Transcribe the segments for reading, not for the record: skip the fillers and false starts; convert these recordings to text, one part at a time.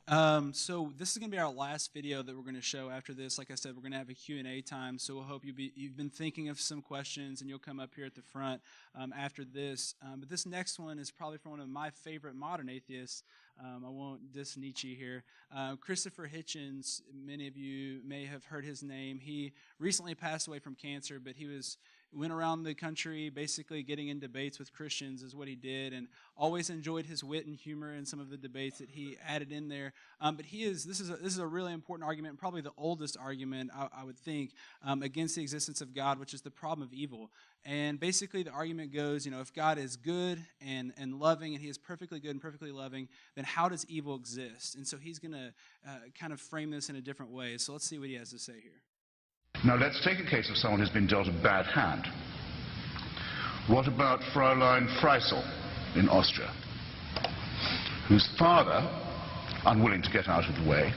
So this is going to be our last video that we're going to show after this. Like I said, we're going to have a Q&A time, so we'll hope you've been thinking of some questions, and you'll come up here at the front after this. But this next one is probably from one of my favorite modern atheists. I won't diss Nietzsche here. Christopher Hitchens, many of you may have heard his name. He recently passed away from cancer, but he went around the country basically getting in debates with Christians is what he did, and always enjoyed his wit and humor in some of the debates that he added in there. But this is a really important argument, probably the oldest argument, I would think, against the existence of God, which is the problem of evil. And basically the argument goes, if God is good and loving, and he is perfectly good and perfectly loving, then how does evil exist? And so he's going to kind of frame this in a different way. So let's see what he has to say here. Now let's take a case of someone who's been dealt a bad hand. What about Fräulein Freisel in Austria, whose father, unwilling to get out of the way,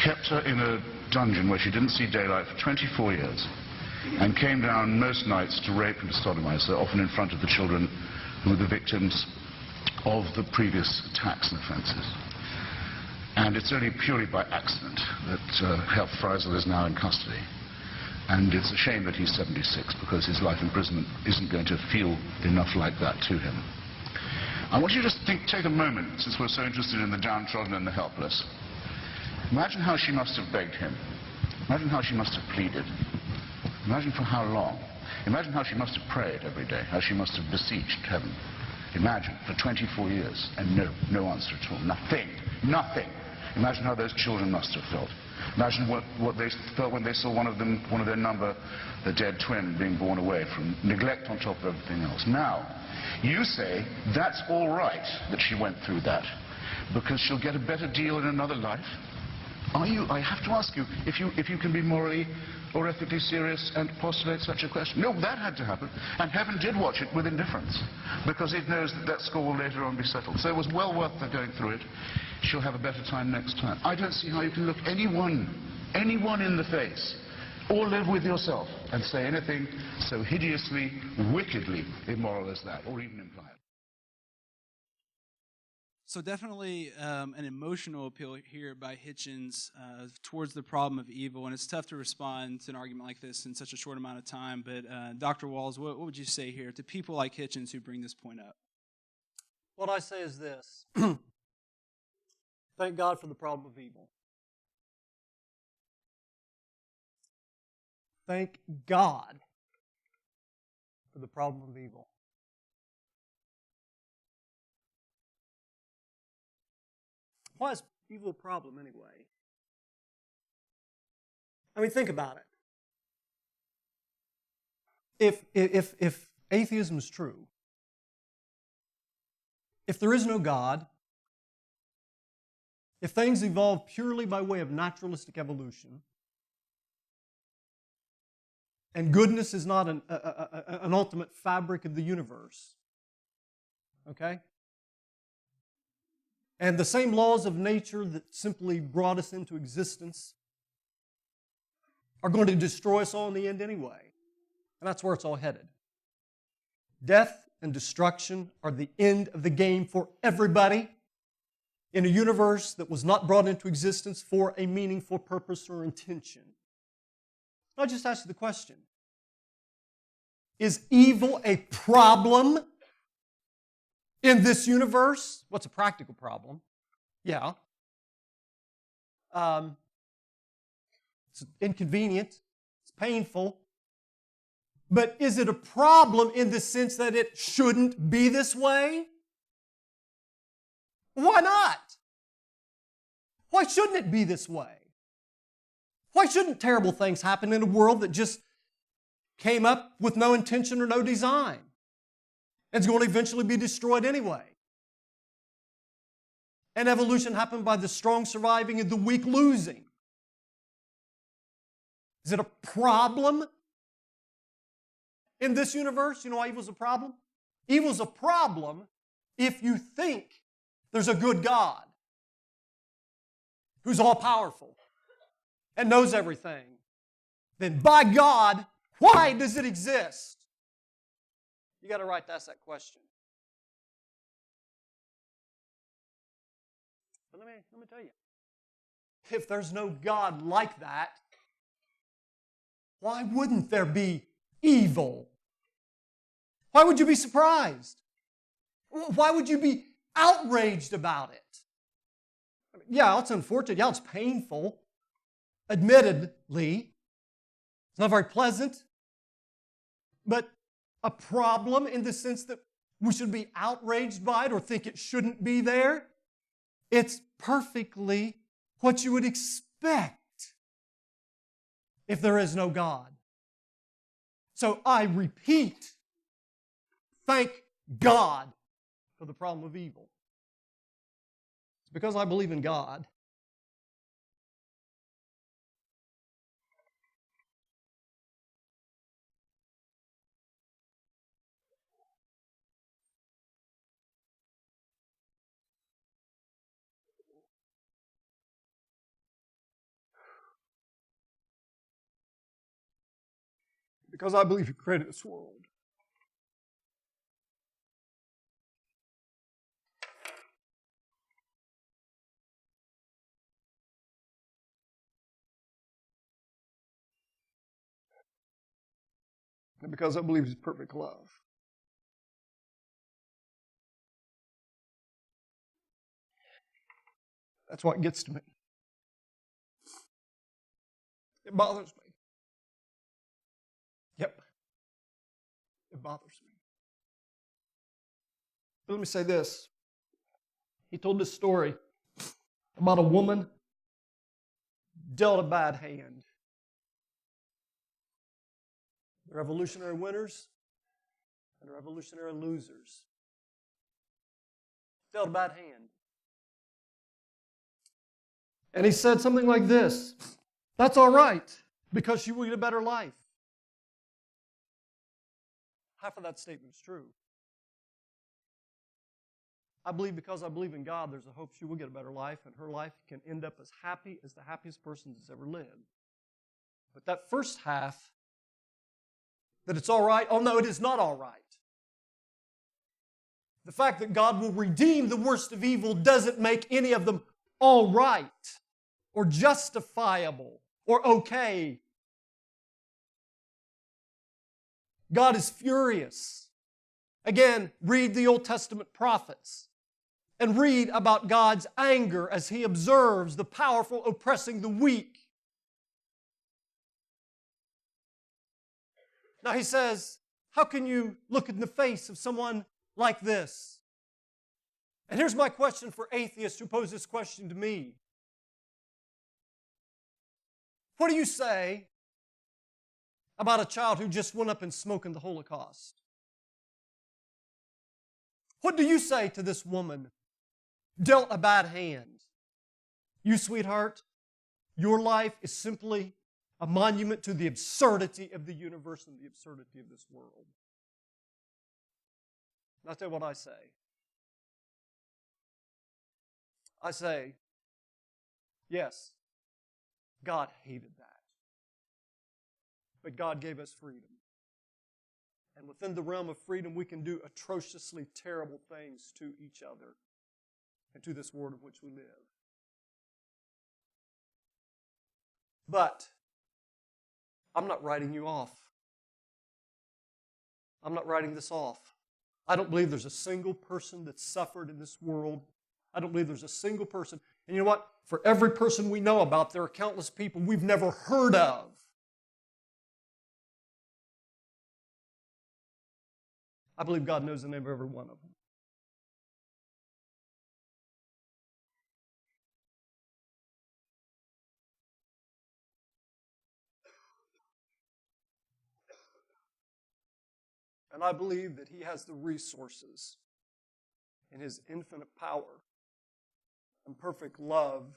kept her in a dungeon where she didn't see daylight for 24 years and came down most nights to rape and to sodomize her, often in front of the children who were the victims of the previous attacks and offenses. And it's only purely by accident that Herr Freisel is now in custody. And it's a shame that he's 76, because his life imprisonment isn't going to feel enough like that to him. I want you to just take a moment, since we're so interested in the downtrodden and the helpless. Imagine how she must have begged him. Imagine how she must have pleaded. Imagine for how long. Imagine how she must have prayed every day, how she must have beseeched heaven. Imagine, for 24 years, and no answer at all. Nothing. Imagine how those children must have felt. Imagine what they felt when they saw one of their number, the dead twin, being born away from neglect on top of everything else. Now, you say that's all right that she went through that, because she'll get a better deal in another life? I have to ask you, if you can be morally or ethically serious and postulate such a question. No, that had to happen, and heaven did watch it with indifference, because it knows that score will later on be settled. So it was well worth her going through it. She'll have a better time next time. I don't see how you can look anyone in the face, or live with yourself, and say anything so hideously, wickedly immoral as that, or even imply it. So definitely an emotional appeal here by Hitchens towards the problem of evil, and it's tough to respond to an argument like this in such a short amount of time. But Dr. Walls, what would you say here to people like Hitchens who bring this point up? What I say is this. Thank God for the problem of evil. Thank God for the problem of evil. Why is evil a problem anyway? I mean, think about it. If atheism is true, if there is no God, if things evolve purely by way of naturalistic evolution, and goodness is not an ultimate fabric of the universe, okay? And the same laws of nature that simply brought us into existence are going to destroy us all in the end anyway. And that's where it's all headed. Death and destruction are the end of the game for everybody in a universe that was not brought into existence for a meaningful purpose or intention. I'll just ask you the question. Is evil a problem in this universe? What's a practical problem? Yeah. It's inconvenient. It's painful. But is it a problem in the sense that it shouldn't be this way? Why not? Why shouldn't it be this way? Why shouldn't terrible things happen in a world that just came up with no intention or no design? It's going to eventually be destroyed anyway. And evolution happened by the strong surviving and the weak losing. Is it a problem in this universe? You know why evil's a problem? Evil's a problem if you think there's a good God who's all-powerful and knows everything. Then by God, why does it exist? You got to ask that question. But let me tell you, if there's no God like that, why wouldn't there be evil? Why would you be surprised? Why would you be outraged about it? I mean, yeah, it's unfortunate. Yeah, it's painful. Admittedly, it's not very pleasant. But a problem in the sense that we should be outraged by it or think it shouldn't be there. It's perfectly what you would expect if there is no God. So I repeat, thank God for the problem of evil. It's because I believe in God. Because I believe He created this world. And because I believe He's perfect love. That's what gets to me. It bothers me. Yep. It bothers me. But let me say this. He told this story about a woman dealt a bad hand. The revolutionary winners and the revolutionary losers. Dealt a bad hand. And he said something like this: that's all right, because she will get a better life. Half of that statement is true. I believe because I believe in God, there's a hope she will get a better life, and her life can end up as happy as the happiest person that's ever lived. But that first half, that it's all right, oh no, it is not all right. The fact that God will redeem the worst of evil doesn't make any of them all right, or justifiable, or okay. God is furious. Again, read the Old Testament prophets and read about God's anger as He observes the powerful oppressing the weak. Now He says, how can you look in the face of someone like this? And here's my question for atheists who pose this question to me. What do you say about a child who just went up and smoked in the Holocaust? What do you say to this woman dealt a bad hand? You, sweetheart, your life is simply a monument to the absurdity of the universe and the absurdity of this world. And I'll tell you what I say. I say, yes, God hated that. But God gave us freedom. And within the realm of freedom, we can do atrociously terrible things to each other and to this world in which we live. But I'm not writing you off. I'm not writing this off. I don't believe there's a single person that's suffered in this world. I don't believe there's a single person. And you know what? For every person we know about, there are countless people we've never heard of. I believe God knows the name of every one of them. And I believe that He has the resources in His infinite power and perfect love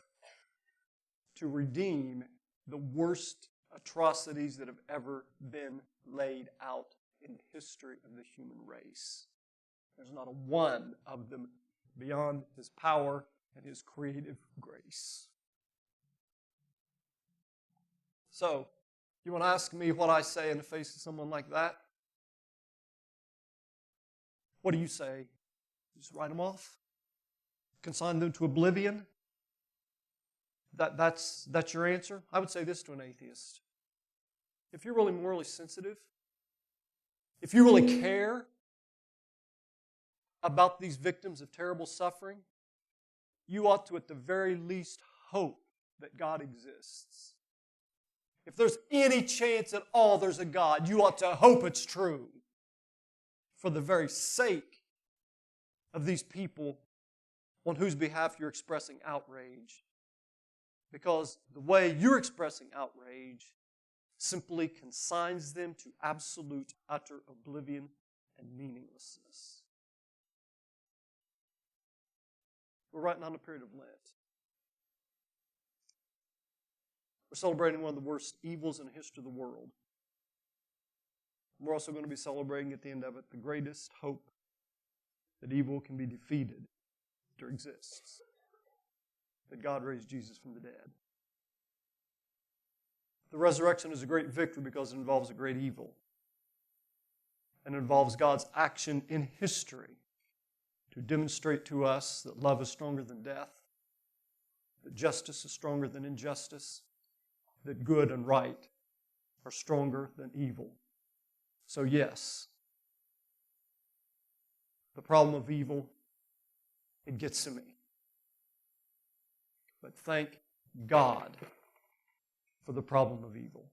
to redeem the worst atrocities that have ever been laid out in the history of the human race. There's not a one of them beyond His power and His creative grace. So, you want to ask me what I say in the face of someone like that? What do you say? Just write them off? Consign them to oblivion? That's your answer? I would say this to an atheist. If you're really morally sensitive, if you really care about these victims of terrible suffering, you ought to at the very least hope that God exists. If there's any chance at all there's a God, you ought to hope it's true for the very sake of these people on whose behalf you're expressing outrage. Because the way you're expressing outrage simply consigns them to absolute, utter oblivion and meaninglessness. We're right now in a period of Lent. We're celebrating one of the worst evils in the history of the world. We're also going to be celebrating at the end of it the greatest hope that evil can be defeated or exists. That God raised Jesus from the dead. The resurrection is a great victory because it involves a great evil. And it involves God's action in history to demonstrate to us that love is stronger than death, that justice is stronger than injustice, that good and right are stronger than evil. So yes, the problem of evil, it gets to me. But thank God for the problem of evil.